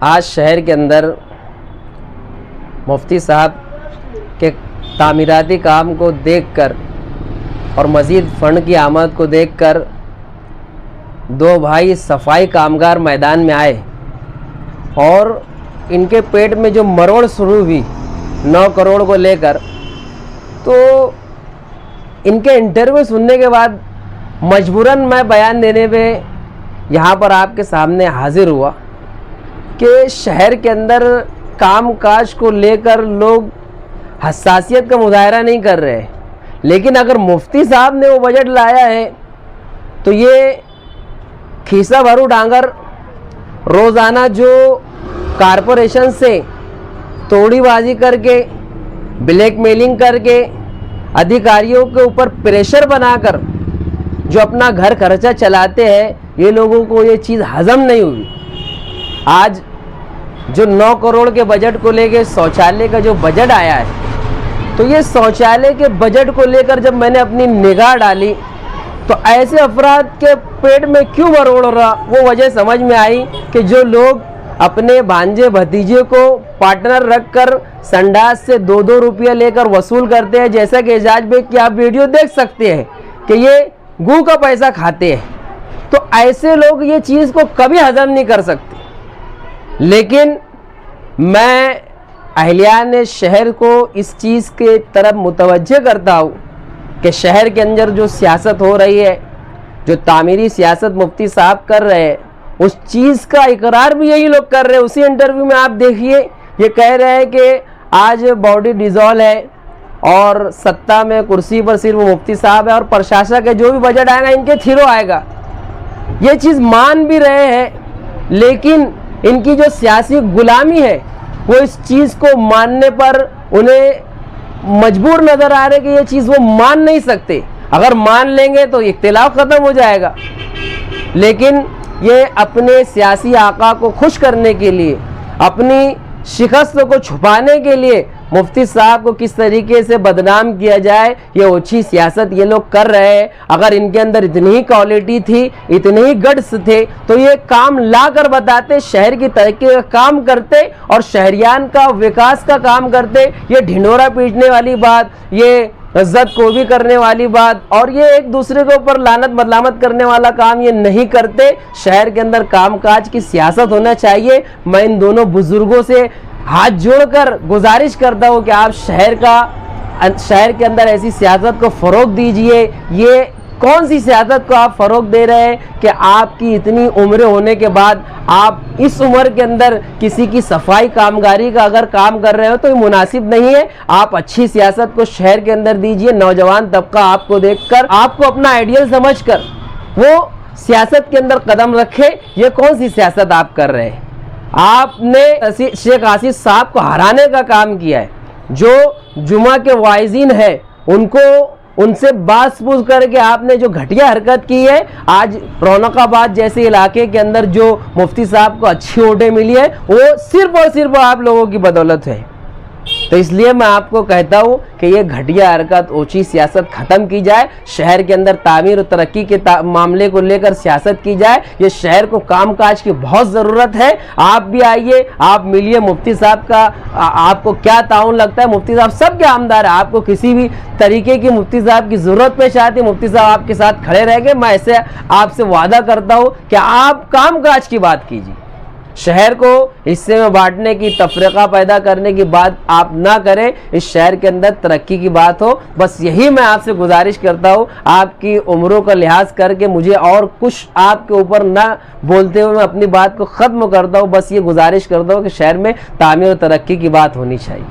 आज शहर के अंदर मुफ्ती साहब के तामीराती काम को देखकर और मज़ीद फ़ंड की आमद को देखकर दो भाई सफाई कामगार मैदान में आए और इनके पेट में जो मरोड़ शुरू हुई 9 करोड़ को लेकर, तो इनके इंटरव्यू सुनने के बाद मजबूरन मैं बयान देने पे यहाँ पर आपके सामने हाजिर हुआ कि शहर के अंदर काम काज को लेकर लोग हसासियत का मुजाहरा नहीं कर रहे, लेकिन अगर मुफ्ती साहब ने वो बजट लाया है तो ये खीसा भरू डांगर रोज़ाना जो कारपोरेशन से तोड़ीबाजी करके ब्लैकमेलिंग करके अधिकारियों के ऊपर प्रेशर बनाकर जो अपना घर खर्चा चलाते हैं, ये लोगों को ये चीज़ हज़म नहीं हुई। आज जो 9 करोड़ के बजट को लेके शौचालय का जो बजट आया है, तो ये शौचालय के बजट को लेकर जब मैंने अपनी निगाह डाली तो ऐसे अफराद के पेट में क्यों मरोड़ रहा, वो वजह समझ में आई कि जो लोग अपने भांजे भतीजे को पार्टनर रखकर संडास से 2-2 रुपया लेकर वसूल करते हैं, जैसा कि एजाज बेग की आप वीडियो देख सकते हैं कि ये गू का पैसा खाते हैं, तो ऐसे लोग ये चीज़ को कभी हजम नहीं कर सकते। लेकिन मैं अहलियान शहर को इस चीज़ के तरफ मुतवज्जे करता हूँ कि शहर के अंदर जो सियासत हो रही है, जो तामीरी सियासत मुफ्ती साहब कर रहे हैं, उस चीज़ का इकरार भी यही लोग कर रहे हैं। उसी इंटरव्यू में आप देखिए, ये कह रहे हैं कि आज बॉडी डिज़ोल्व है और सत्ता में कुर्सी पर सिर्फ मुफ्ती साहब है और प्रशासक है, जो भी बजट आएगा इनके थ्रू आएगा। ये चीज़ मान भी रहे हैं, लेकिन इनकी जो सियासी गुलामी है वो इस चीज़ को मानने पर उन्हें मजबूर नज़र आ रहे कि ये चीज़ वो मान नहीं सकते। अगर मान लेंगे तो इख्तिलाफ ख़त्म हो जाएगा, लेकिन ये अपने सियासी आका को खुश करने के लिए, अपनी शिकस्त को छुपाने के लिए मुफ्ती साहब को किस तरीके से बदनाम किया जाए, ये ओछी सियासत ये लोग कर रहे हैं। अगर इनके अंदर इतनी ही क्वालिटी थी, इतने ही गट्स थे, तो ये काम ला कर बताते, शहर की तरक्की का काम करते और शहरियान का विकास का काम करते। ये ढिंढोरा पीटने वाली बात, ये इज्जत को भी करने वाली बात और ये एक दूसरे के ऊपर लानत बदलामत करने वाला काम ये नहीं करते। शहर के अंदर कामकाज की सियासत होना चाहिए। मैं इन दोनों बुजुर्गों से हाथ जोड़कर गुजारिश करता हूँ कि आप शहर के अंदर ऐसी सियासत को फ़रोग दीजिए। ये कौन सी सियासत को आप फ़रोग दे रहे हैं कि आपकी इतनी उम्र होने के बाद आप इस उम्र के अंदर किसी की सफाई कामगारी का अगर काम कर रहे हो तो ये मुनासिब नहीं है। आप अच्छी सियासत को शहर के अंदर दीजिए। नौजवान तबका आपको देखकर, आपको अपना आइडियल समझकर वो सियासत के अंदर कदम रखे। ये कौन सी सियासत आप कर रहे हैं? आपने शेख आसिफ साहब को हराने का काम किया है। जो जुमा के वाइजीन है उनसे बात पूछ करके आपने जो घटिया हरकत की है, आज रौनकाबाद जैसे इलाके के अंदर जो मुफ्ती साहब को अच्छी वोटें मिली है, वो सिर्फ और सिर्फ आप लोगों की बदौलत है। तो इसलिए मैं आपको कहता हूँ कि ये घटिया हरकत, ओछी सियासत ख़त्म की जाए। शहर के अंदर तामीर और तरक्की के मामले को लेकर सियासत की जाए। ये शहर को कामकाज की बहुत ज़रूरत है। आप भी आइए, आप मिलिए मुफ्ती साहब का। आपको क्या ताउन लगता है? मुफ्ती साहब सबके आमदार है। आपको किसी भी तरीके की मुफ्ती साहब की ज़रूरत पेश आती है, मुफ्ती साहब आपके साथ खड़े रहेंगे। मैं ऐसे आपसे वादा करता हूँ कि आप कामकाज की बात कीजिए। शहर को हिस्से में बांटने की, तफरीका पैदा करने की बात आप ना करें। इस शहर के अंदर तरक्की की बात हो। बस यही मैं आपसे गुजारिश करता हूँ। आपकी उम्रों का लिहाज करके मुझे और कुछ आपके ऊपर ना बोलते हुए मैं अपनी बात को ख़त्म करता हूँ। बस ये गुजारिश करता हूँ कि शहर में तामीर और तरक्की की बात होनी चाहिए।